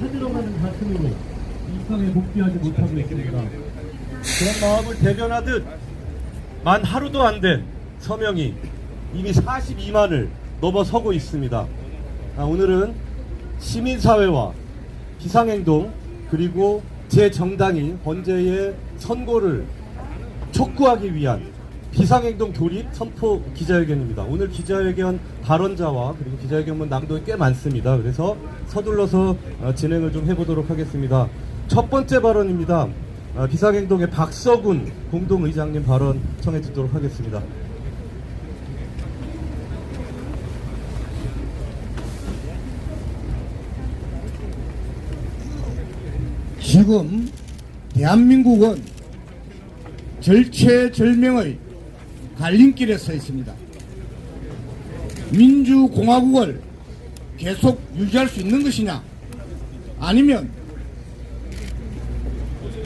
찾으러 가는 자신으로 일상에 복귀하지 못하고 있습니다. 그런 마음을 대변하듯 만 하루도 안 된 서명이 이미 42만을 넘어서고 있습니다. 오늘은 시민사회와 비상행동 그리고 제 정당이 헌재의 선고를 촉구하기 위한 비상행동 돌입 선포 기자회견입니다. 오늘 기자회견 발언자와 그리고 기자회견문 낭독이 꽤 많습니다. 그래서 서둘러서 진행을 좀 해보도록 하겠습니다. 첫 번째 발언입니다. 비상행동의 박서군 공동의장님 발언 청해 듣도록 하겠습니다. 지금 대한민국은 절체절명의 갈림길에 서 있습니다. 민주공화국을 계속 유지할 수 있는 것이냐, 아니면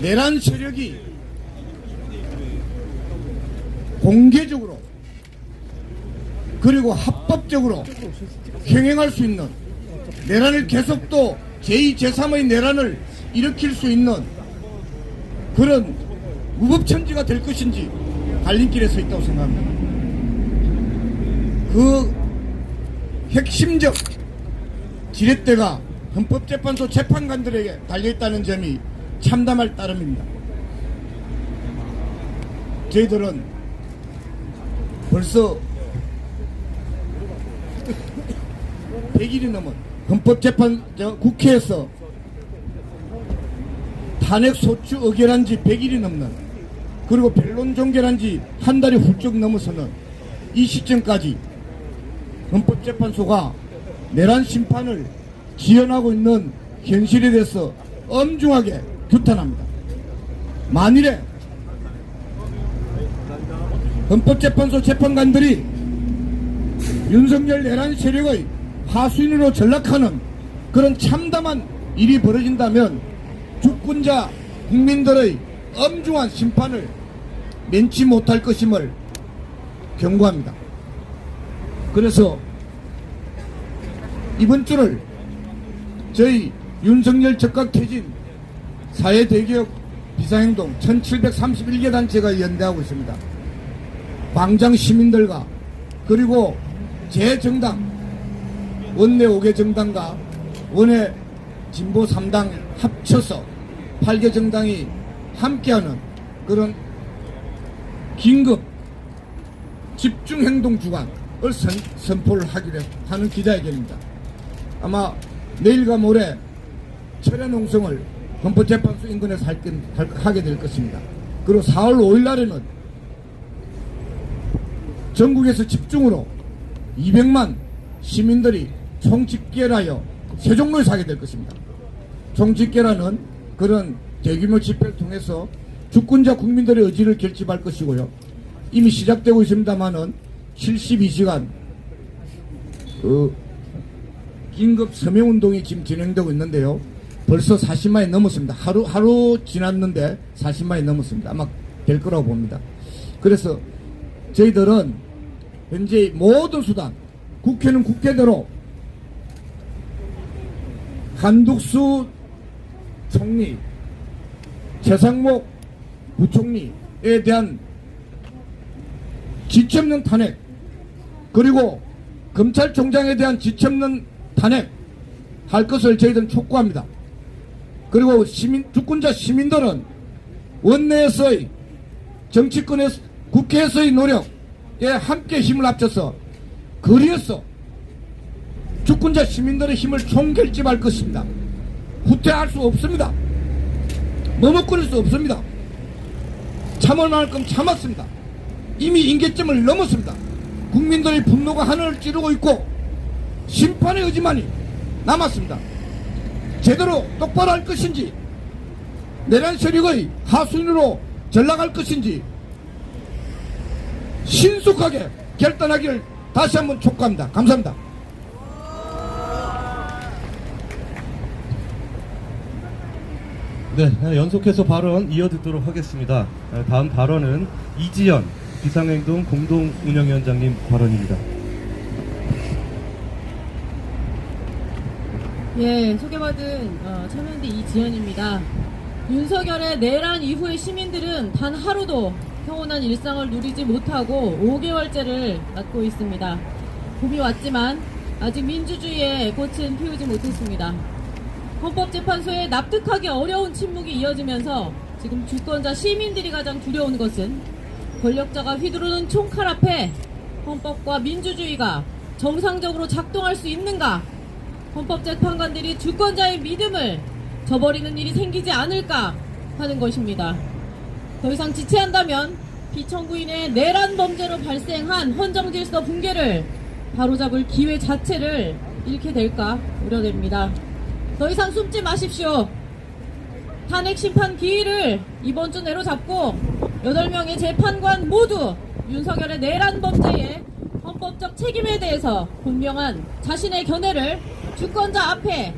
내란 세력이 공개적으로 그리고 합법적으로 행행할 수 있는, 내란을 계속 또 제2, 제3의 내란을 일으킬 수 있는 그런 무법천지가 될 것인지 갈림길에 서 있다고 생각합니다. 그 핵심적 지렛대가 헌법재판소 재판관들에게 달려있다는 점이 참담할 따름입니다. 저희들은 벌써 100일이 넘은 국회에서 탄핵 소추 의결한 지 100일이 넘는, 그리고 변론 종결한 지 한 달이 훌쩍 넘어서는 이 시점까지 헌법재판소가 내란 심판을 지연하고 있는 현실에 대해서 엄중하게 규탄합니다. 만일에 헌법재판소 재판관들이 윤석열 내란 세력의 하수인으로 전락하는 그런 참담한 일이 벌어진다면 주권자 국민들의 엄중한 심판을 면치 못할 것임을 경고합니다. 그래서 이번 주를 저희 윤석열 적각퇴진 사회대개혁 비상행동 1731개 단체가 연대하고 있습니다. 광장 시민들과 그리고 제 정당 원내 5개 정당과 원내 진보 3당 합쳐서 8개 정당이 함께하는 그런 긴급 집중행동 주간을 선포를 하기로 하는 기자회견입니다. 아마 내일과 모레 철야 농성을 헌법재판소 인근에서 하게 될 것입니다. 그리고 4월 5일 날에는 전국에서 집중으로 200만 시민들이 총집결하여 세종로에서 하게 될 것입니다. 총집결하는 그런 대규모 집회를 통해서 주권자 국민들의 의지를 결집할 것이고요. 이미 시작되고 있습니다만은 72시간 긴급 서명운동이 지금 진행되고 있는데요. 벌써 40만이 넘었습니다. 하루 지났는데 40만이 넘었습니다. 아마 될 거라고 봅니다. 그래서 저희들은 현재 모든 수단, 국회는 국회대로 한덕수 총리, 최상목 부총리에 대한 지체 없는 탄핵, 그리고 검찰총장에 대한 지체 없는 탄핵 할 것을 저희들은 촉구합니다. 그리고 주권자 시민들은 원내에서의 정치권에서 국회에서의 노력에 함께 힘을 합쳐서 거리에서 주권자 시민들의 힘을 총결집할 것입니다. 후퇴할 수 없습니다. 머뭇거릴 수 없습니다. 참을 만큼 참았습니다. 이미 임계점을 넘었습니다. 국민들의 분노가 하늘을 찌르고 있고 심판의 의지만이 남았습니다. 제대로 똑바로 할 것인지, 내란 세력의 하수인으로 전락할 것인지 신속하게 결단하기를 다시 한번 촉구합니다. 감사합니다. 네, 연속해서 발언 이어듣도록 하겠습니다. 다음 발언은 이지연 비상행동 공동운영위원장님 발언입니다. 예, 소개받은 참여연대 이지연입니다. 윤석열의 내란 이후의 시민들은 단 하루도 평온한 일상을 누리지 못하고 5개월째를 맞고 있습니다. 봄이 왔지만 아직 민주주의의 꽃은 피우지 못했습니다. 헌법재판소에 납득하기 어려운 침묵이 이어지면서 지금 주권자 시민들이 가장 두려운 것은 권력자가 휘두르는 총칼 앞에 헌법과 민주주의가 정상적으로 작동할 수 있는가, 헌법재판관들이 주권자의 믿음을 저버리는 일이 생기지 않을까 하는 것입니다. 더 이상 지체한다면 피청구인의 내란 범죄로 발생한 헌정질서 붕괴를 바로잡을 기회 자체를 잃게 될까 우려됩니다. 더 이상 숨지 마십시오. 탄핵 심판 기일을 이번 주 내로 잡고 8명의 재판관 모두 윤석열의 내란 범죄의 헌법적 책임에 대해서 분명한 자신의 견해를 주권자 앞에,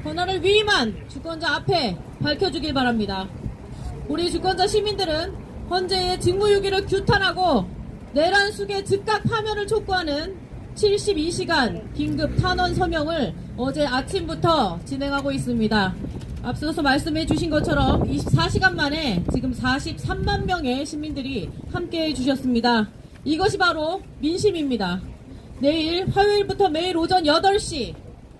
권한을 위임한 주권자 앞에 밝혀주길 바랍니다. 우리 주권자 시민들은 헌재의 직무유기를 규탄하고 내란 수계 즉각 파면을 촉구하는 72시간 긴급 탄원 서명을 어제 아침부터 진행하고 있습니다. 앞서서 말씀해 주신 것처럼 24시간 만에 지금 43만 명의 시민들이 함께해 주셨습니다. 이것이 바로 민심입니다. 내일 화요일부터 매일 오전 8시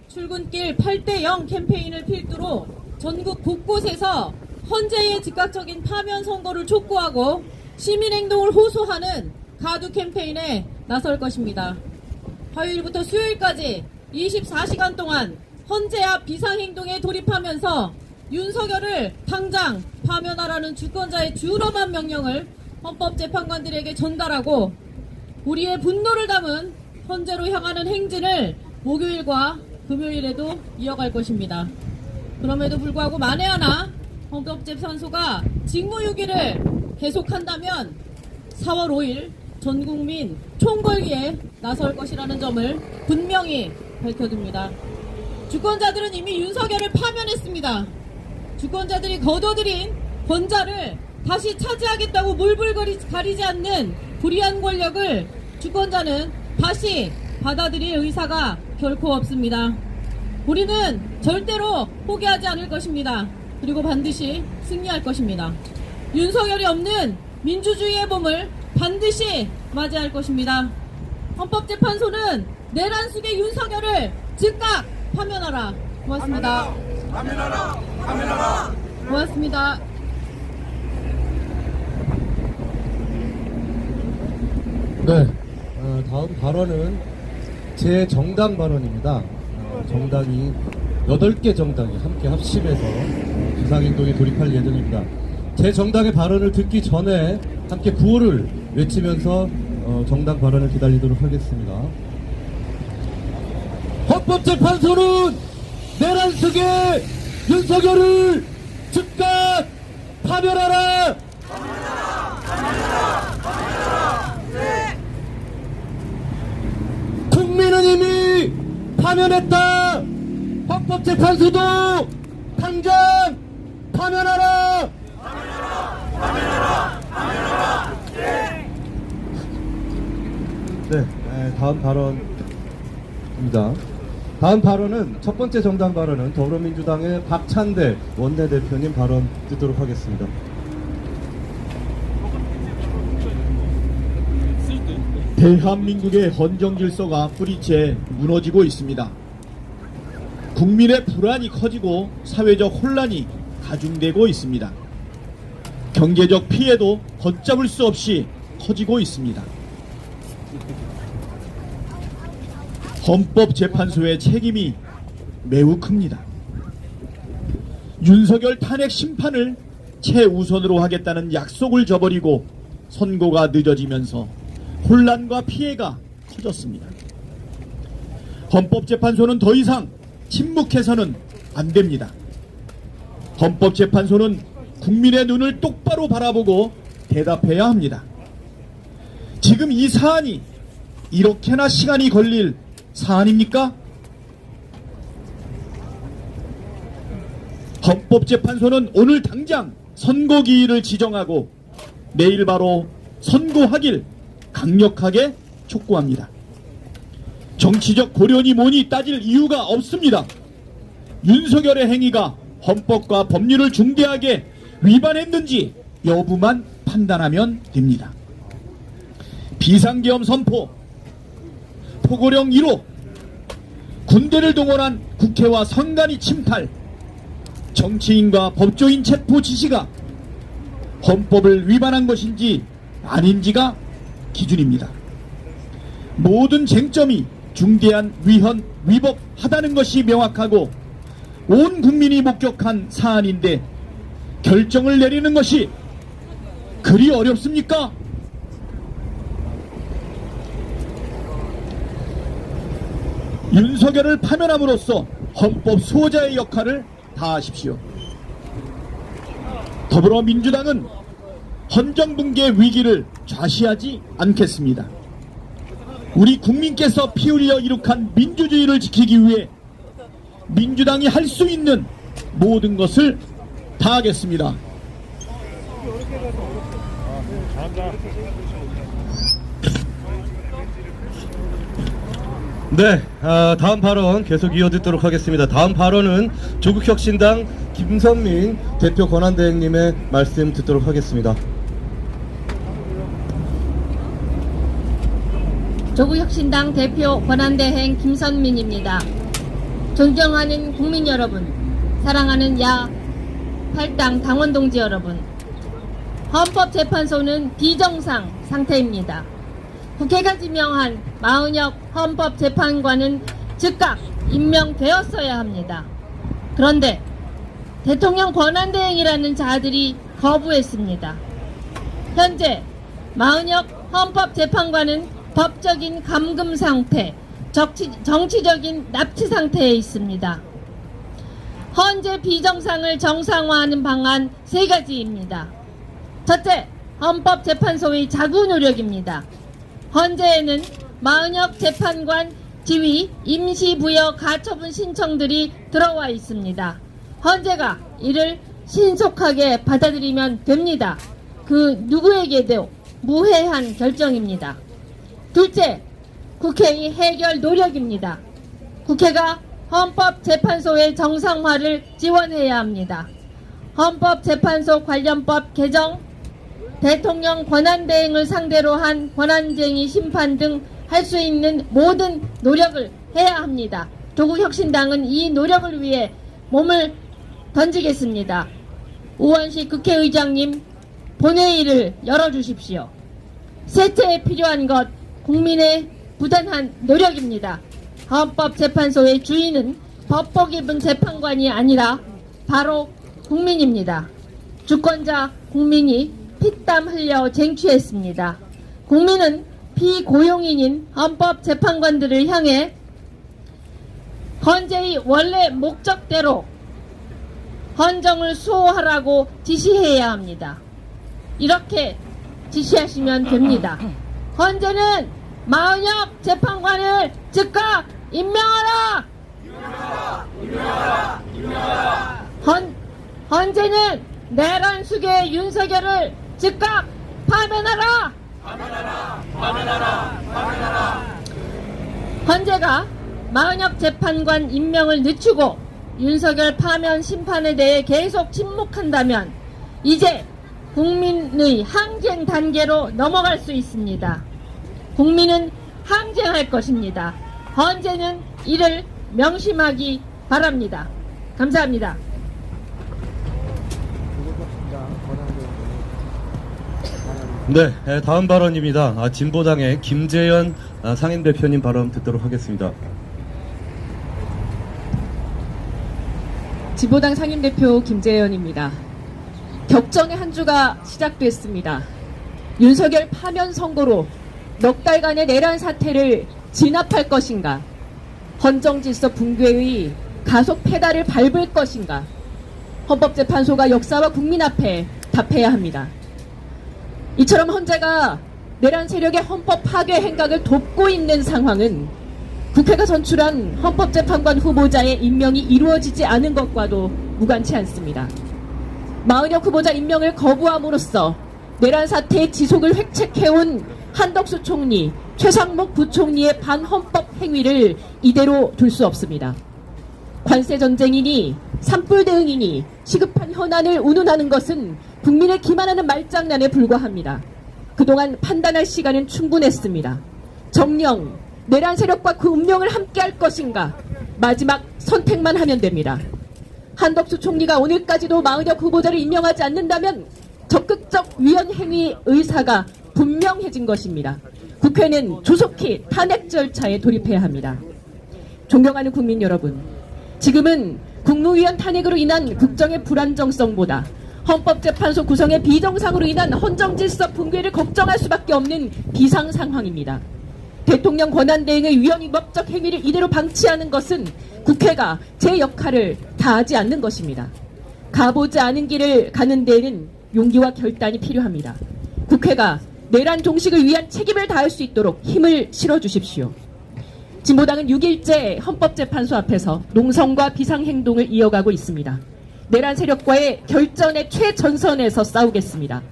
출근길 8대0 캠페인을 필두로 전국 곳곳에서 헌재의 즉각적인 파면 선고를 촉구하고 시민행동을 호소하는 가두 캠페인에 나설 것입니다. 화요일부터 수요일까지 24시간 동안 헌재 앞 비상행동에 돌입하면서 윤석열을 당장 파면하라는 주권자의 준엄한 명령을 헌법재판관들에게 전달하고 우리의 분노를 담은 헌재로 향하는 행진을 목요일과 금요일에도 이어갈 것입니다. 그럼에도 불구하고 만에 하나 헌법재판소가 직무유기를 계속한다면 4월 5일 전국민 총궐기에 나설 것이라는 점을 분명히 밝혀둡니다. 주권자들은 이미 윤석열을 파면했습니다. 주권자들이 거둬들인 권자를 다시 차지하겠다고 물불가리지 않는 불의한 권력을 주권자는 다시 받아들일 의사가 결코 없습니다. 우리는 절대로 포기하지 않을 것입니다. 그리고 반드시 승리할 것입니다. 윤석열이 없는 민주주의의 봄을 반드시 맞이할 것입니다. 헌법재판소는 내란 속의 윤석열을 즉각 파면하라. 고맙습니다. 파면하라! 파면하라! 고맙습니다. 네, 다음 발언은 제 정당 발언입니다. 정당이 8개 정당이 함께 합심해서 비상행동에 돌입할 예정입니다. 제 정당의 발언을 듣기 전에 함께 구호를 외치면서 정당 발언을 기다리도록 하겠습니다. 헌법재판소는 내란 속의 윤석열을 즉각 파면하라! 국민은 이미 파면했다! 헌법재판소도 당장 파면하라! 네, 다음 발언입니다. 다음 발언은 첫 번째 정당 발언은 더불어민주당의 박찬대 원내대표님 발언 듣도록 하겠습니다. 대한민국의 헌정질서가 뿌리째 무너지고 있습니다. 국민의 불안이 커지고 사회적 혼란이 가중되고 있습니다. 경제적 피해도 걷잡을 수 없이 커지고 있습니다. 헌법재판소의 책임이 매우 큽니다. 윤석열 탄핵 심판을 최우선으로 하겠다는 약속을 저버리고 선고가 늦어지면서 혼란과 피해가 커졌습니다. 헌법재판소는 더 이상 침묵해서는 안 됩니다. 헌법재판소는 국민의 눈을 똑바로 바라보고 대답해야 합니다. 지금 이 사안이 이렇게나 시간이 걸릴 사안입니까? 헌법재판소는 오늘 당장 선고기일을 지정하고 내일 바로 선고하길 강력하게 촉구합니다. 정치적 고려니 뭐니 따질 이유가 없습니다. 윤석열의 행위가 헌법과 법률을 중대하게 위반했는지 여부만 판단하면 됩니다. 비상계엄 선포, 포고령 1호, 군대를 동원한 국회와 선관위 침탈, 정치인과 법조인 체포 지시가 헌법을 위반한 것인지 아닌지가 기준입니다. 모든 쟁점이 중대한 위헌, 위법하다는 것이 명확하고 온 국민이 목격한 사안인데 결정을 내리는 것이 그리 어렵습니까? 윤석열을 파면함으로써 헌법 수호자의 역할을 다하십시오. 더불어민주당은 헌정붕괴 위기를 좌시하지 않겠습니다. 우리 국민께서 피 흘려 이룩한 민주주의를 지키기 위해 민주당이 할 수 있는 모든 것을 다하겠습니다. 네, 다음 발언 계속 이어듣도록 하겠습니다. 다음 발언은 조국혁신당 김선민 대표 권한대행님의 말씀 듣도록 하겠습니다. 조국혁신당 대표 권한대행 김선민입니다. 존경하는 국민 여러분, 사랑하는 야 8당 당원 동지 여러분, 헌법재판소는 비정상 상태입니다. 국회가 지명한 마은혁 헌법재판관은 즉각 임명되었어야 합니다. 그런데 대통령 권한대행이라는 자들이 거부했습니다. 현재 마은혁 헌법재판관은 법적인 감금 상태, 정치적인 납치 상태에 있습니다. 헌재 비정상을 정상화하는 방안 3가지입니다. 첫째, 헌법재판소의 자구 노력입니다. 헌재에는 마은혁 재판관 지위 임시부여 가처분 신청들이 들어와 있습니다. 헌재가 이를 신속하게 받아들이면 됩니다. 그 누구에게도 무해한 결정입니다. 둘째, 국회의 해결 노력입니다. 국회가 헌법재판소의 정상화를 지원해야 합니다. 헌법재판소 관련법 개정, 대통령 권한대행을 상대로 한 권한쟁의 심판 등 할 수 있는 모든 노력을 해야 합니다. 조국혁신당은 이 노력을 위해 몸을 던지겠습니다. 우원식 국회의장님, 본회의를 열어주십시오. 셋째에 필요한 것, 국민의 부단한 노력입니다. 헌법재판소의 주인은 법복 입은 재판관이 아니라 바로 국민입니다. 주권자 국민이 피땀 흘려 쟁취했습니다. 국민은 피고용인인 헌법재판관들을 향해 헌재의 원래 목적대로 헌정을 수호하라고 지시해야 합니다. 이렇게 지시하시면 됩니다. 헌재는 마은혁 재판관을 즉각 임명하라! 헌재는 내란 수괴 윤석열을 즉각 파면하라! 헌재가 마은혁 재판관 임명을 늦추고 윤석열 파면 심판에 대해 계속 침묵한다면 이제 국민의 항쟁 단계로 넘어갈 수 있습니다. 국민은 항쟁할 것입니다. 헌재는 이를 명심하기 바랍니다. 감사합니다. 네, 다음 발언입니다. 진보당의 김재현 상임대표님 발언 듣도록 하겠습니다. 진보당 상임대표 김재현입니다. 격전의 한 주가 시작됐습니다. 윤석열 파면 선고로 넉 달간의 내란 사태를 진압할 것인가? 헌정질서 붕괴의 가속 페달을 밟을 것인가? 헌법재판소가 역사와 국민 앞에 답해야 합니다. 이처럼 헌재가 내란 세력의 헌법 파괴 행각을 돕고 있는 상황은 국회가 선출한 헌법재판관 후보자의 임명이 이루어지지 않은 것과도 무관치 않습니다. 마은혁 후보자 임명을 거부함으로써 내란 사태의 지속을 획책해온 한덕수 총리, 최상목 부총리의 반헌법 행위를 이대로 둘 수 없습니다. 관세 전쟁이니 산불 대응이니 시급한 현안을 운운하는 것은 국민을 기만하는 말장난에 불과합니다. 그동안 판단할 시간은 충분했습니다. 정령 내란 세력과 그 운명을 함께할 것인가 마지막 선택만 하면 됩니다. 한덕수 총리가 오늘까지도 마은혁 후보자를 임명하지 않는다면 적극적 위헌 행위 의사가 분명해진 것입니다. 국회는 조속히 탄핵 절차에 돌입해야 합니다. 존경하는 국민 여러분, 지금은 국무위원 탄핵으로 인한 국정의 불안정성보다 헌법재판소 구성의 비정상으로 인한 헌정질서 붕괴를 걱정할 수밖에 없는 비상 상황입니다. 대통령 권한대행의 위헌위법적 행위를 이대로 방치하는 것은 국회가 제 역할을 다하지 않는 것입니다. 가보지 않은 길을 가는 데에는 용기와 결단이 필요합니다. 국회가 내란 종식을 위한 책임을 다할 수 있도록 힘을 실어주십시오. 진보당은 6일째 헌법재판소 앞에서 농성과 비상행동을 이어가고 있습니다. 내란 세력과의 결전의 최전선에서 싸우겠습니다.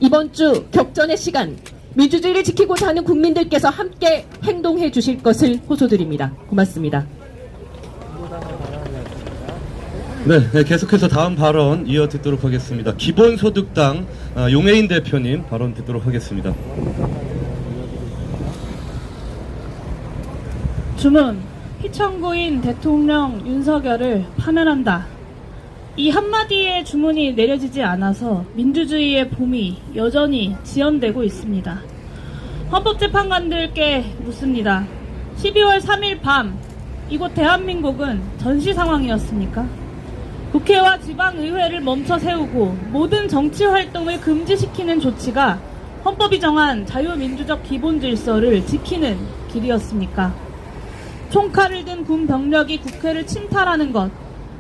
이번 주 격전의 시간, 민주주의를 지키고자 하는 국민들께서 함께 행동해 주실 것을 호소드립니다. 고맙습니다. 네, 계속해서 다음 발언 이어 듣도록 하겠습니다. 기본소득당 용해인 대표님 발언 듣도록 하겠습니다. 주문, 피청구인 대통령 윤석열을 파면한다. 이 한마디의 주문이 내려지지 않아서 민주주의의 봄이 여전히 지연되고 있습니다. 헌법재판관들께 묻습니다. 12월 3일 밤 이곳 대한민국은 전시 상황이었습니까? 국회와 지방의회를 멈춰 세우고 모든 정치활동을 금지시키는 조치가 헌법이 정한 자유민주적 기본질서를 지키는 길이었습니까? 총칼을 든 군 병력이 국회를 침탈하는 것,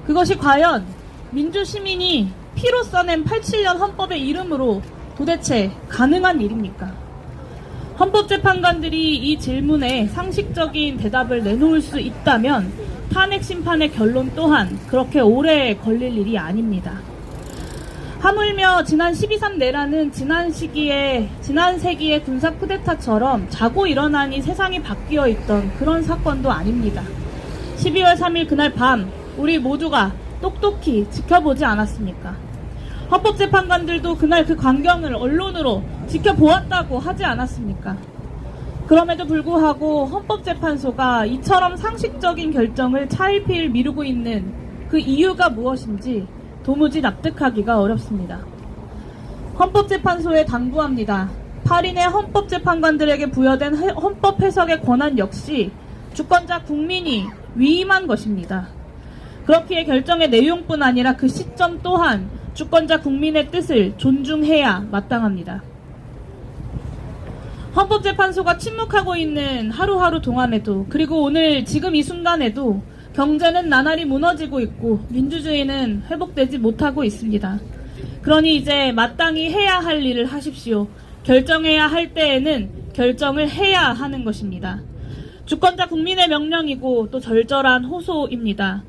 그것이 과연 민주시민이 피로 써낸 87년 헌법의 이름으로 도대체 가능한 일입니까? 헌법재판관들이 이 질문에 상식적인 대답을 내놓을 수 있다면 탄핵 심판의 결론 또한 그렇게 오래 걸릴 일이 아닙니다. 하물며 지난 12.3 내란은 지난 세기의 군사 쿠데타처럼 자고 일어나니 세상이 바뀌어 있던 그런 사건도 아닙니다. 12월 3일 그날 밤 우리 모두가 똑똑히 지켜보지 않았습니까? 헌법재판관들도 그날 그 광경을 언론으로 지켜보았다고 하지 않았습니까? 그럼에도 불구하고 헌법재판소가 이처럼 상식적인 결정을 차일피일 미루고 있는 그 이유가 무엇인지 도무지 납득하기가 어렵습니다. 헌법재판소에 당부합니다. 8인의 헌법재판관들에게 부여된 헌법 해석의 권한 역시 주권자 국민이 위임한 것입니다. 그렇기에 결정의 내용뿐 아니라 그 시점 또한 주권자 국민의 뜻을 존중해야 마땅합니다. 헌법재판소가 침묵하고 있는 하루하루 동안에도, 그리고 오늘 지금 이 순간에도 경제는 나날이 무너지고 있고 민주주의는 회복되지 못하고 있습니다. 그러니 이제 마땅히 해야 할 일을 하십시오. 결정해야 할 때에는 결정을 해야 하는 것입니다. 주권자 국민의 명령이고 또 절절한 호소입니다.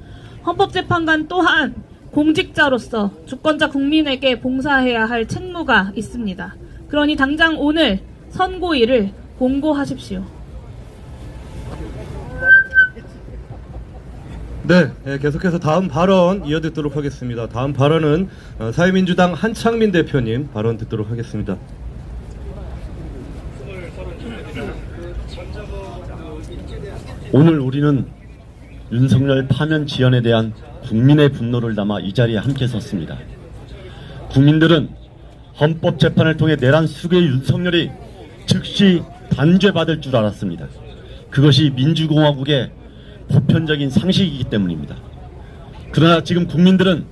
헌법재판관 또한 공직자로서 주권자 국민에게 봉사해야 할 책무가 있습니다. 그러니 당장 오늘 선고일을 공고하십시오. 네, 계속해서 다음 발언 이어듣도록 하겠습니다. 다음 발언은 사회민주당 한창민 대표님 발언 듣도록 하겠습니다. 오늘 우리는 윤석열 파면 지연에 대한 국민의 분노를 담아 이 자리에 함께 섰습니다. 국민들은 헌법재판을 통해 내란 수괴의 윤석열이 즉시 단죄받을 줄 알았습니다. 그것이 민주공화국의 보편적인 상식이기 때문입니다. 그러나 지금 국민들은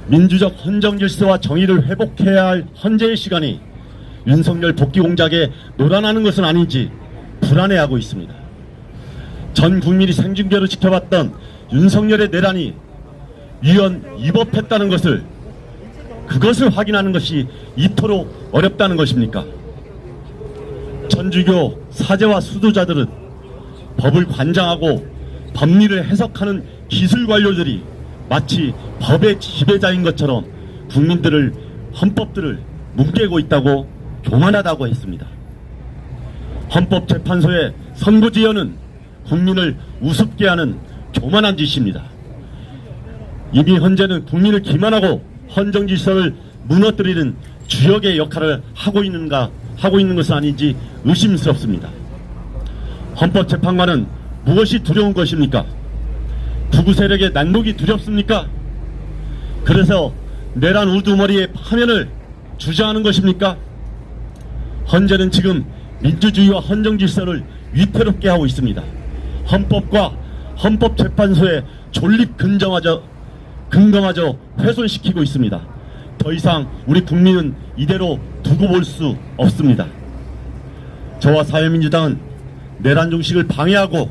민주적 헌정질서와 정의를 회복해야 할 헌재의 시간이 윤석열 복귀 공작에 놀아나는 것은 아닌지 불안해하고 있습니다. 전 국민이 생중계로 지켜봤던 윤석열의 내란이 위헌 위법했다는 것을, 그것을 확인하는 것이 이토록 어렵다는 것입니까? 천주교 사제와 수도자들은 법을 관장하고 법리를 해석하는 기술 관료들이 마치 법의 지배자인 것처럼 국민들을, 헌법들을 뭉개고 있다고 교만하다고 했습니다. 헌법재판소의 선고지연은 국민을 우습게 하는 교만한 짓입니다. 이미 현재는 국민을 기만하고 헌정 질서를 무너뜨리는 주역의 역할을 하고 있는 것은 아닌지 의심스럽습니다. 헌법재판관은 무엇이 두려운 것입니까? 극우 세력의 난독이 두렵습니까? 그래서 내란 우두머리의 파면을 주장하는 것입니까? 헌재는 지금 민주주의와 헌정 질서를 위태롭게 하고 있습니다. 헌법과 헌법재판소의 존립 근거마저 훼손시키고 있습니다. 더 이상 우리 국민은 이대로 두고 볼 수 없습니다. 저와 사회민주당은 내란 종식을 방해하고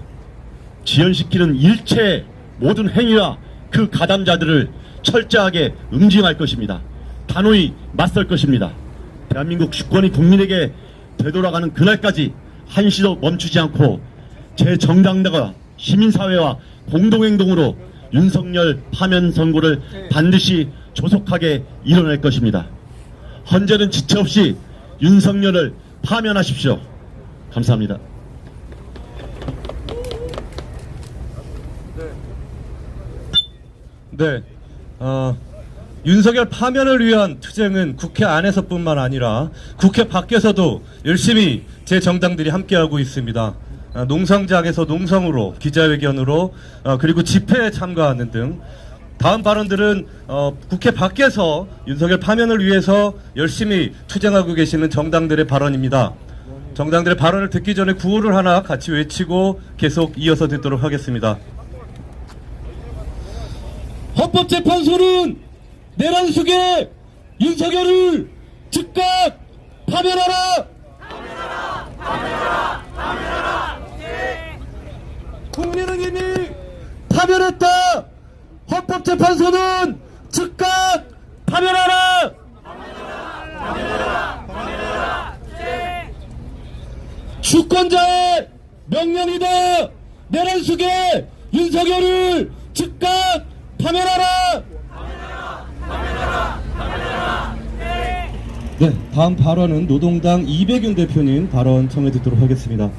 지연시키는 일체의 모든 행위와 그 가담자들을 철저하게 응징할 것입니다. 단호히 맞설 것입니다. 대한민국 주권이 국민에게 되돌아가는 그날까지 한시도 멈추지 않고 제정당과 시민사회와 공동행동으로 윤석열 파면 선고를 반드시 조속하게 이뤄낼 것입니다. 헌재는 지체 없이 윤석열을 파면하십시오. 감사합니다. 네, 윤석열 파면을 위한 투쟁은 국회 안에서뿐만 아니라 국회 밖에서도 열심히 제 정당들이 함께하고 있습니다. 농성장에서 농성으로, 기자회견으로, 그리고 집회에 참가하는 등 다음 발언들은 국회 밖에서 윤석열 파면을 위해서 열심히 투쟁하고 계시는 정당들의 발언입니다. 정당들의 발언을 듣기 전에 구호를 하나 같이 외치고 계속 이어서 듣도록 하겠습니다. 헌법재판소는 내란 속에 윤석열을 즉각 파면하라! 국민은 이미 파면했다! 헌법재판소는 즉각 파면하라! 주권자의 명령이다! 내란 속에 윤석열을 즉각 파면하라! 네, 다음 발언은 노동당 이백윤 대표님 발언 청해 듣도록 하겠습니다.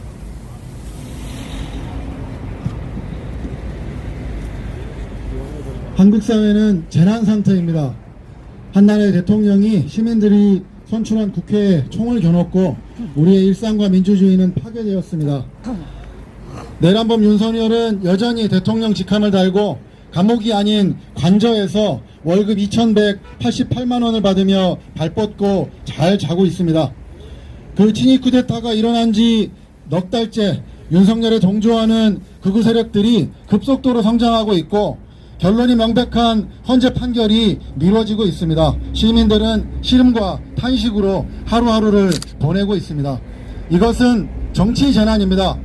한국 사회는 재난 상태입니다. 한나라의 대통령이 시민들이 선출한 국회에 총을 겨눴고 우리의 일상과 민주주의는 파괴되었습니다. 내란범 윤석열은 여전히 대통령 직함을 달고 감옥이 아닌 관저에서 월급 2,188만 원을 받으며 발 뻗고 잘 자고 있습니다. 그 친위 쿠데타가 일어난 지 넉 달째 윤석열에 동조하는 극우 세력들이 급속도로 성장하고 있고 결론이 명백한 헌재 판결이 미뤄지고 있습니다. 시민들은 시름과 탄식으로 하루하루를 보내고 있습니다. 이것은 정치 재난입니다.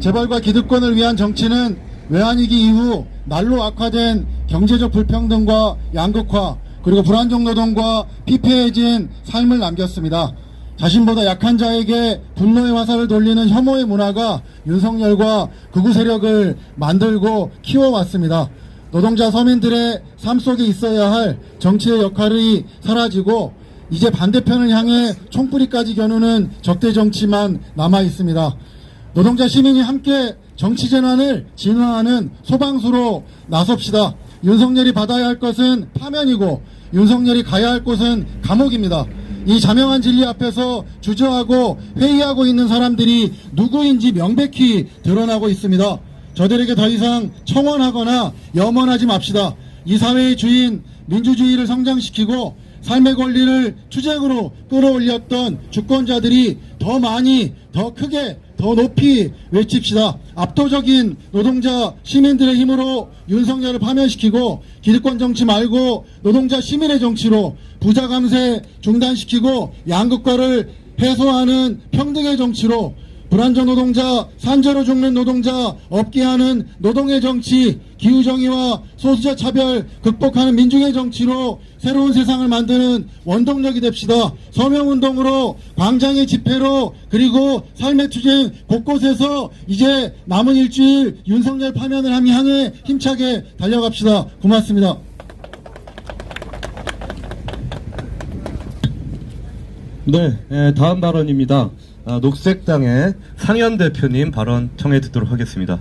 재벌과 기득권을 위한 정치는 외환위기 이후 날로 악화된 경제적 불평등과 양극화 그리고 불안정 노동과 피폐해진 삶을 남겼습니다. 자신보다 약한 자에게 분노의 화살을 돌리는 혐오의 문화가 윤석열과 극우 세력을 만들고 키워왔습니다. 노동자 서민들의 삶 속에 있어야 할 정치의 역할이 사라지고 이제 반대편을 향해 총뿌리까지 겨누는 적대 정치만 남아있습니다. 노동자 시민이 함께 정치 재난을 진화하는 소방수로 나섭시다. 윤석열이 받아야 할 것은 파면이고 윤석열이 가야 할 곳은 감옥입니다. 이 자명한 진리 앞에서 주저하고 회의하고 있는 사람들이 누구인지 명백히 드러나고 있습니다. 저들에게 더 이상 청원하거나 염원하지 맙시다. 이 사회의 주인 민주주의를 성장시키고 삶의 권리를 투쟁으로 끌어올렸던 주권자들이 더 많이, 더 크게, 더 높이 외칩시다. 압도적인 노동자 시민들의 힘으로 윤석열을 파면시키고 기득권 정치 말고 노동자 시민의 정치로 부자 감세 중단시키고 양극화를 해소하는 평등의 정치로 불안정 노동자, 산재로 죽는 노동자 없게 하는 노동의 정치, 기후정의와 소수자 차별 극복하는 민중의 정치로 새로운 세상을 만드는 원동력이 됩시다. 서명운동으로, 광장의 집회로, 그리고 삶의 투쟁 곳곳에서 이제 남은 일주일 윤석열 파면을 향해 힘차게 달려갑시다. 고맙습니다. 네, 다음 발언입니다. 녹색당의 상현 대표님 발언 청해 듣도록 하겠습니다.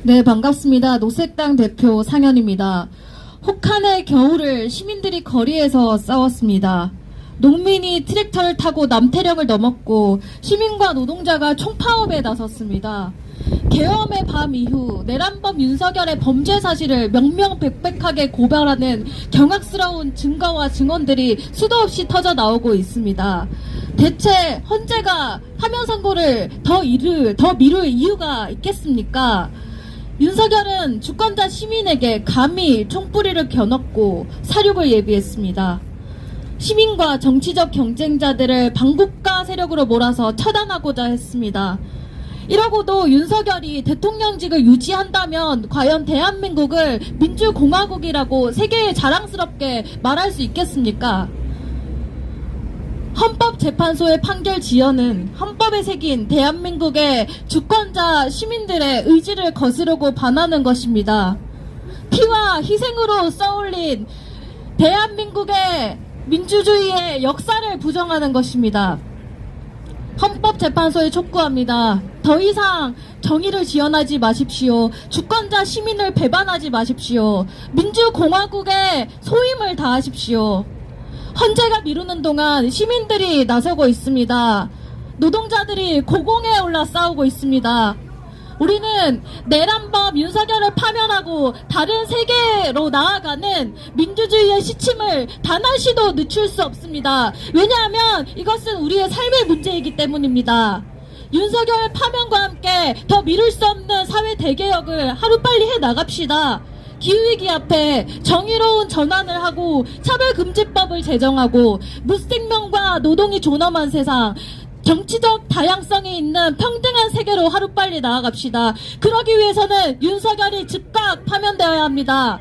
네, 반갑습니다. 녹색당 대표 상현입니다. 혹한의 겨울을 시민들이 거리에서 싸웠습니다. 농민이 트랙터를 타고 남태령을 넘었고 시민과 노동자가 총파업에 나섰습니다. 계엄의 밤 이후 내란범 윤석열의 범죄 사실을 명명백백하게 고발하는 경악스러운 증거와 증언들이 수도 없이 터져 나오고 있습니다. 대체 헌재가 파면 선고를 더 미룰 이유가 있겠습니까? 윤석열은 주권자 시민에게 감히 총뿌리를 겨눴고 사륙을 예비했습니다. 시민과 정치적 경쟁자들을 반국가 세력으로 몰아서 처단하고자 했습니다. 이러고도 윤석열이 대통령직을 유지한다면 과연 대한민국을 민주공화국이라고 세계에 자랑스럽게 말할 수 있겠습니까? 헌법재판소의 판결 지연은 헌법에 새긴 대한민국의 주권자 시민들의 의지를 거스르고 반하는 것입니다. 피와 희생으로 써올린 대한민국의 민주주의의 역사를 부정하는 것입니다. 헌법재판소에 촉구합니다. 더 이상 정의를 지연하지 마십시오. 주권자 시민을 배반하지 마십시오. 민주공화국의 소임을 다하십시오. 헌재가 미루는 동안 시민들이 나서고 있습니다. 노동자들이 고공에 올라 싸우고 있습니다. 우리는 내란범 윤석열을 파면하고 다른 세계로 나아가는 민주주의의 시침을 단 한 시도 늦출 수 없습니다. 왜냐하면 이것은 우리의 삶의 문제이기 때문입니다. 윤석열 파면과 함께 더 미룰 수 없는 사회 대개혁을 하루빨리 해나갑시다. 기후위기 앞에 정의로운 전환을 하고 차별금지법을 제정하고 무생명과 노동이 존엄한 세상, 정치적 다양성이 있는 평등한 세계로 하루빨리 나아갑시다. 그러기 위해서는 윤석열이 즉각 파면되어야 합니다.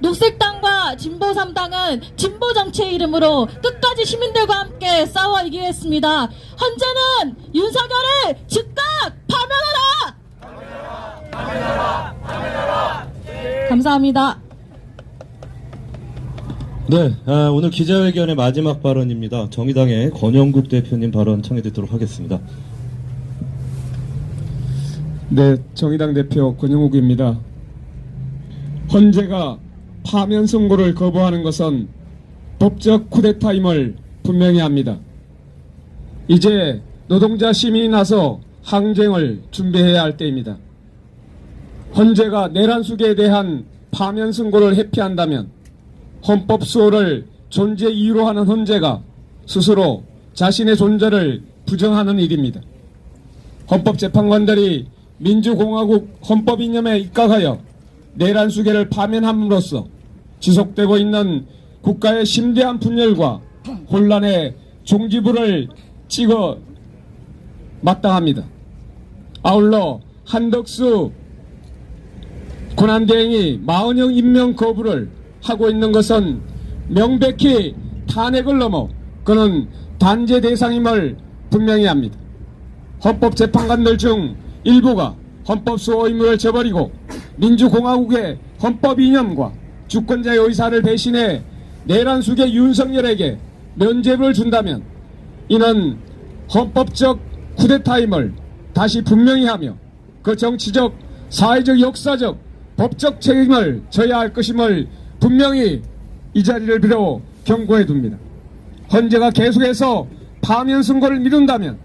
녹색당과 진보3당은 진보정치의 이름으로 끝까지 시민들과 함께 싸워 이기겠습니다. 헌재는 윤석열을 즉각 파면하라! 감사합니다. 네, 오늘 기자회견의 마지막 발언입니다. 정의당의 권영국 대표님 발언 청해 듣도록 하겠습니다. 네, 정의당 대표 권영욱입니다. 헌재가 파면 선고를 거부하는 것은 법적 쿠데타임을 분명히 합니다. 이제 노동자 시민이 나서 항쟁을 준비해야 할 때입니다. 헌재가 내란 수계에 대한 파면 선고를 회피한다면 헌법 수호를 존재 이유로 하는 헌재가 스스로 자신의 존재를 부정하는 일입니다. 헌법재판관들이 민주공화국 헌법 이념에 입각하여 내란 수계를 파면함으로써 지속되고 있는 국가의 심대한 분열과 혼란의 종지부를 찍어 마땅합니다. 아울러 한덕수 권한대행이 마흔형 임명 거부를 하고 있는 것은 명백히 탄핵을 넘어 그는 단죄 대상임을 분명히 합니다. 헌법재판관들 중 일부가 헌법 수호 의무를 저버리고 민주공화국의 헌법 이념과 주권자의 의사를 대신해 내란 수계 윤석열에게 면죄부를 준다면 이는 헌법적 쿠데타임을 다시 분명히 하며 그 정치적, 사회적, 역사적, 법적 책임을 져야 할 것임을 분명히 이 자리를 빌어 경고해 둡니다. 헌재가 계속해서 파면 선고를 미룬다면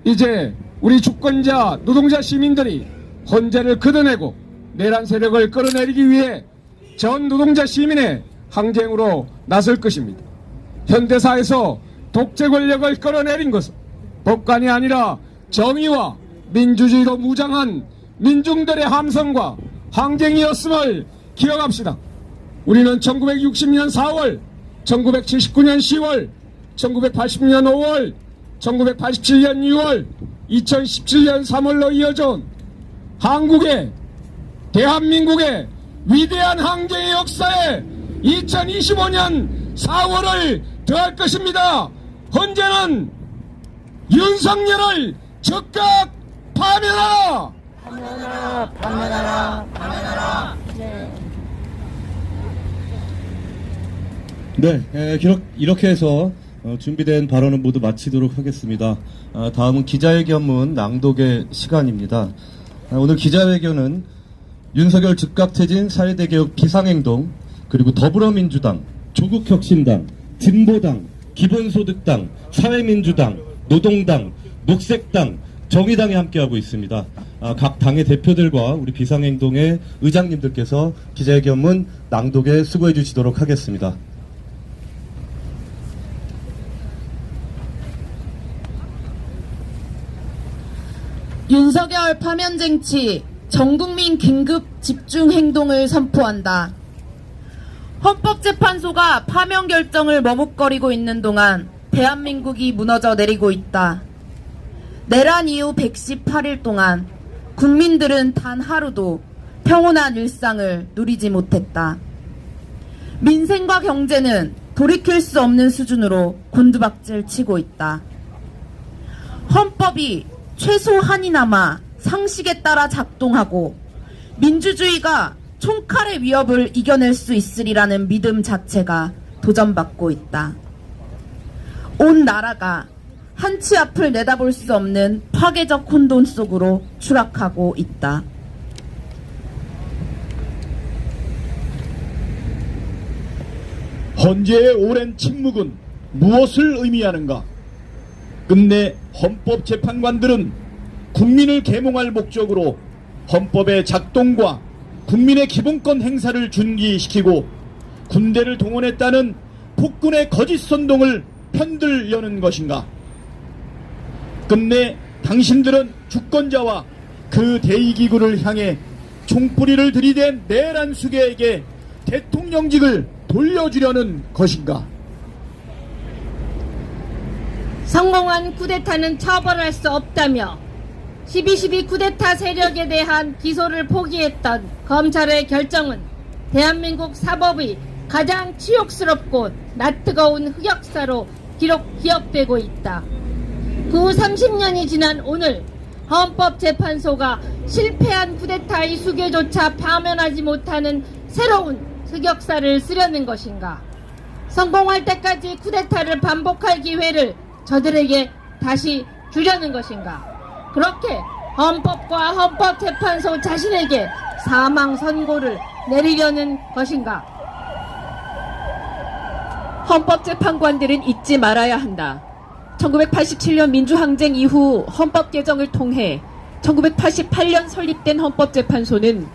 이제 우리 주권자 노동자 시민들이 헌재를 걷어내고 내란 세력을 끌어내리기 위해 전 노동자 시민의 항쟁으로 나설 것입니다. 현대사에서 독재 권력을 끌어내린 것은 법관이 아니라 정의와 민주주의로 무장한 민중들의 함성과 항쟁이었음을 기억합시다. 우리는 1960년 4월, 1979년 10월, 1980년 5월, 1987년 6월, 2017년 3월로 이어져온 한국의, 대한민국의 위대한 항쟁의 역사에 2025년 4월을 더할 것입니다. 헌재는 윤석열을 즉각 파면하라! 파면하라! 파면하라! 파면하라! 네, 이렇게 해서 준비된 발언은 모두 마치도록 하겠습니다. 다음은 기자회견문 낭독의 시간입니다. 오늘 기자회견은 윤석열 즉각퇴진, 사회대개혁 비상행동, 그리고 더불어민주당, 조국혁신당, 진보당, 기본소득당, 사회민주당, 노동당, 녹색당, 정의당이 함께하고 있습니다. 각 당의 대표들과 우리 비상행동의 의장님들께서 기자회견문 낭독에 수고해 주시도록 하겠습니다. 윤석열 파면쟁취 전국민 긴급 집중행동을 선포한다. 헌법재판소가 파면 결정을 머뭇거리고 있는 동안 대한민국이 무너져 내리고 있다. 내란 이후 118일 동안 국민들은 단 하루도 평온한 일상을 누리지 못했다. 민생과 경제는 돌이킬 수 없는 수준으로 곤두박질 치고 있다. 헌법이 최소한이나마 상식에 따라 작동하고 민주주의가 총칼의 위협을 이겨낼 수 있으리라는 믿음 자체가 도전받고 있다. 온 나라가 한치 앞을 내다볼 수 없는 파괴적 혼돈 속으로 추락하고 있다. 헌재의 오랜 침묵은 무엇을 의미하는가? 끝내 헌법재판관들은 국민을 계몽할 목적으로 헌법의 작동과 국민의 기본권 행사를 준기시키고 군대를 동원했다는 폭군의 거짓 선동을 편들려는 것인가? 끝내 당신들은 주권자와 그 대의기구를 향해 총뿌리를 들이댄 내란 수괴에게 대통령직을 돌려주려는 것인가? 성공한 쿠데타는 처벌할 수 없다며 12.12 쿠데타 세력에 대한 기소를 포기했던 검찰의 결정은 대한민국 사법의 가장 치욕스럽고 낯뜨거운 흑역사로 기억되고 있다. 그 후 30년이 지난 오늘 헌법재판소가 실패한 쿠데타의 수괴조차 파면하지 못하는 새로운 흑역사를 쓰려는 것인가? 성공할 때까지 쿠데타를 반복할 기회를 저들에게 다시 주려는 것인가? 그렇게 헌법과 헌법재판소 자신에게 사망 선고를 내리려는 것인가? 헌법재판관들은 잊지 말아야 한다. 1987년 민주항쟁 이후 헌법 개정을 통해 1988년 설립된 헌법재판소는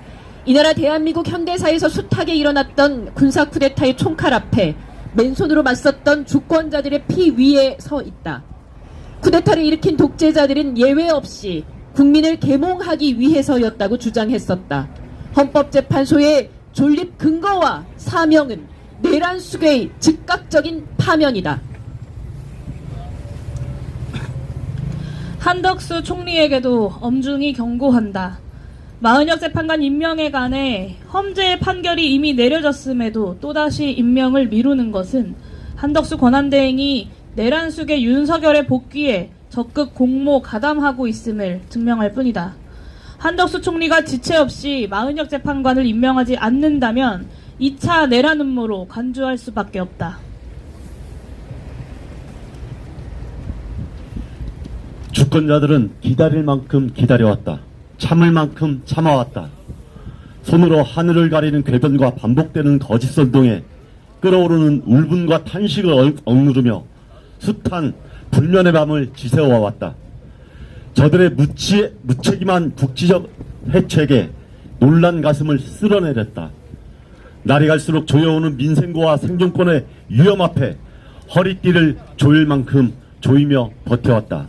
이 나라 대한민국 현대사에서 숱하게 일어났던 군사 쿠데타의 총칼 앞에 맨손으로 맞섰던 주권자들의 피 위에 서 있다. 쿠데타를 일으킨 독재자들은 예외 없이 국민을 계몽하기 위해서였다고 주장했었다. 헌법재판소의 존립 근거와 사명은 내란 수괴의 즉각적인 파면이다. 한덕수 총리에게도 엄중히 경고한다. 마은혁 재판관 임명에 관해 헌재 판결이 이미 내려졌음에도 또다시 임명을 미루는 것은 한덕수 권한대행이 내란 수괴 윤석열의 복귀에 적극 공모 가담하고 있음을 증명할 뿐이다. 한덕수 총리가 지체 없이 마은혁 재판관을 임명하지 않는다면 2차 내란 음모로 간주할 수밖에 없다. 주권자들은 기다릴 만큼 기다려왔다. 참을 만큼 참아왔다. 손으로 하늘을 가리는 궤변과 반복되는 거짓 선동에 끓어오르는 울분과 탄식을 억누르며 숱한 불면의 밤을 지새워왔다. 저들의 무책임한 국지적 해책에 놀란 가슴을 쓸어내렸다. 날이 갈수록 조여오는 민생고와 생존권의 위험 앞에 허리띠를 조일 만큼 조이며 버텨왔다.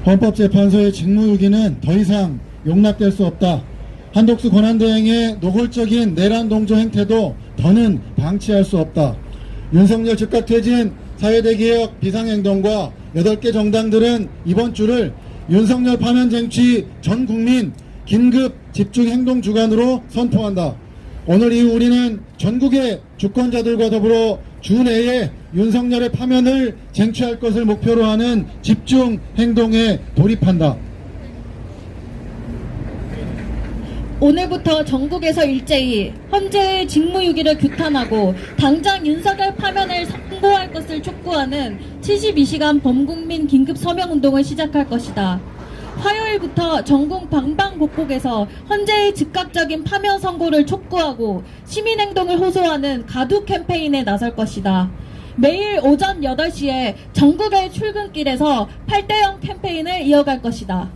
헌법재판소의 직무유기는 더 이상 용납될 수 없다. 한덕수 권한대행의 노골적인 내란 동조 행태도 더는 방치할 수 없다. 윤석열 즉각퇴진, 사회대개혁 비상행동과 8개 정당들은 이번 주를 윤석열 파면 쟁취 전 국민 긴급 집중행동 주간으로 선포한다. 오늘 이후 우리는 전국의 주권자들과 더불어 주 내에 윤석열의 파면을 쟁취할 것을 목표로 하는 집중 행동에 돌입한다. 오늘부터 전국에서 일제히 헌재의 직무유기를 규탄하고 당장 윤석열 파면을 선고할 것을 촉구하는 72시간 범국민 긴급 서명운동을 시작할 것이다. 화요일부터 전국 방방곡곡에서 헌재의 즉각적인 파면 선고를 촉구하고 시민행동을 호소하는 가두 캠페인에 나설 것이다. 매일 오전 8시에 전국의 출근길에서 8대0 캠페인을 이어갈 것이다.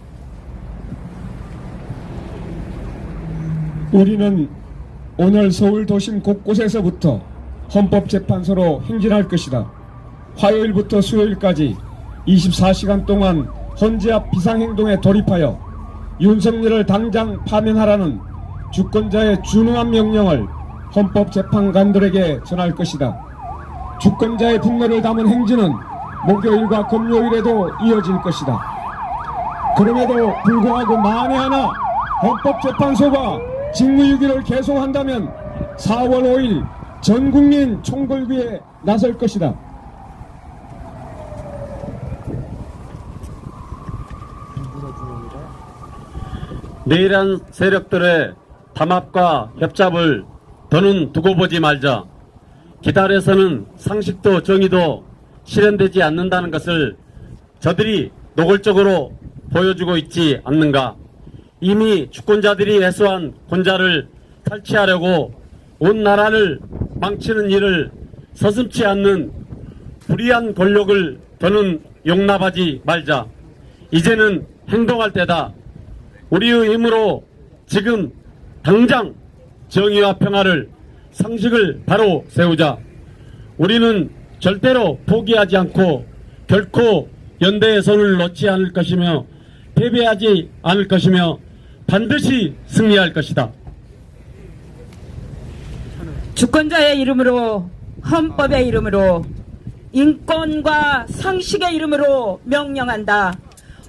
우리는 오늘 서울 도심 곳곳에서부터 헌법재판소로 행진할 것이다. 화요일부터 수요일까지 24시간 동안 헌재 앞 비상행동에 돌입하여 윤석열을 당장 파면하라는 주권자의 준엄한 명령을 헌법재판관들에게 전할 것이다. 주권자의 분노를 담은 행진은 목요일과 금요일에도 이어질 것이다. 그럼에도 불구하고 만에 하나 헌법재판소가 직무유기를 계속한다면 4월 5일 전국민 총궐기에 나설 것이다. 내란 세력들의 담합과 협잡을 더는 두고 보지 말자. 기다려서는 상식도 정의도 실현되지 않는다는 것을 저들이 노골적으로 보여주고 있지 않는가. 이미 주권자들이 해소한 권자를 탈취하려고 온 나라를 망치는 일을 서슴지 않는 불의한 권력을 더는 용납하지 말자. 이제는 행동할 때다. 우리의 힘으로 지금 당장 정의와 평화를 상식을 바로 세우자. 우리는 절대로 포기하지 않고 결코 연대의 손을 놓지 않을 것이며 패배하지 않을 것이며 반드시 승리할 것이다. 주권자의 이름으로, 헌법의 이름으로, 인권과 상식의 이름으로 명령한다.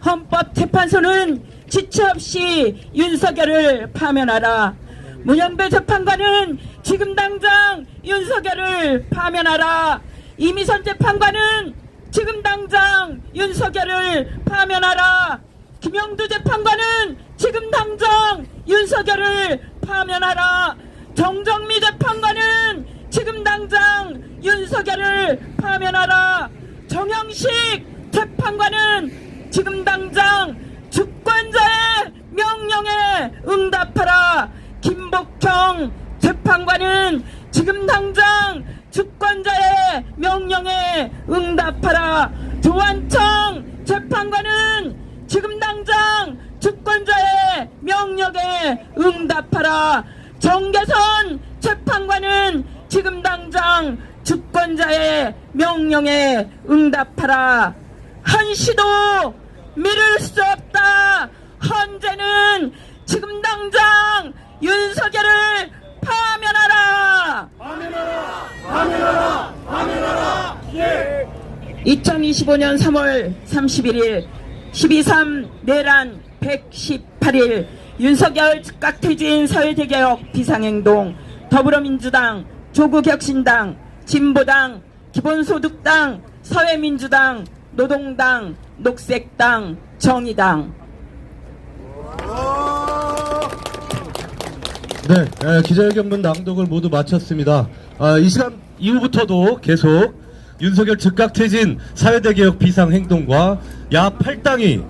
헌법재판소는 지체 없이 윤석열을 파면하라. 문영배 재판관은 지금 당장 윤석열을 파면하라. 이미선 재판관은 지금 당장 윤석열을 파면하라. 김영두 재판관은 지금 당장 윤석열을 파면하라. 정정미 재판관은 지금 당장 윤석열을 파면하라. 정영식 재판관은 지금 당장 주권자의 명령에 응답하라. 김복형 재판관은 지금 당장 주권자의 명령에 응답하라. 조한청 재판관은 지금 당장 주권자의 명령에 응답하라. 정계선 재판관은 지금 당장 주권자의 명령에 응답하라. 한시도 미룰 수 없다. 헌재는 지금 당장 윤석열을 파면하라. 파면하라. 파면하라. 파면하라. 예. 2025년 3월 31일 12.3 내란 118일 윤석열 즉각퇴진 사회대개혁 비상행동 더불어민주당, 조국혁신당, 진보당, 기본소득당, 사회민주당, 노동당, 녹색당, 정의당. 네, 기자회견문 낭독을 모두 마쳤습니다. 이 시간 이후부터도 계속 윤석열 즉각퇴진 사회대개혁 비상행동과 야8당이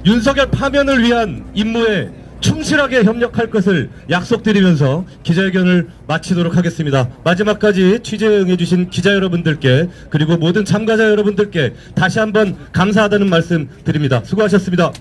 윤석열 파면을 위한 임무에 충실하게 협력할 것을 약속드리면서 기자회견을 마치도록 하겠습니다. 마지막까지 취재에 응해주신 기자 여러분들께 그리고 모든 참가자 여러분들께 다시 한번 감사하다는 말씀 드립니다. 수고하셨습니다.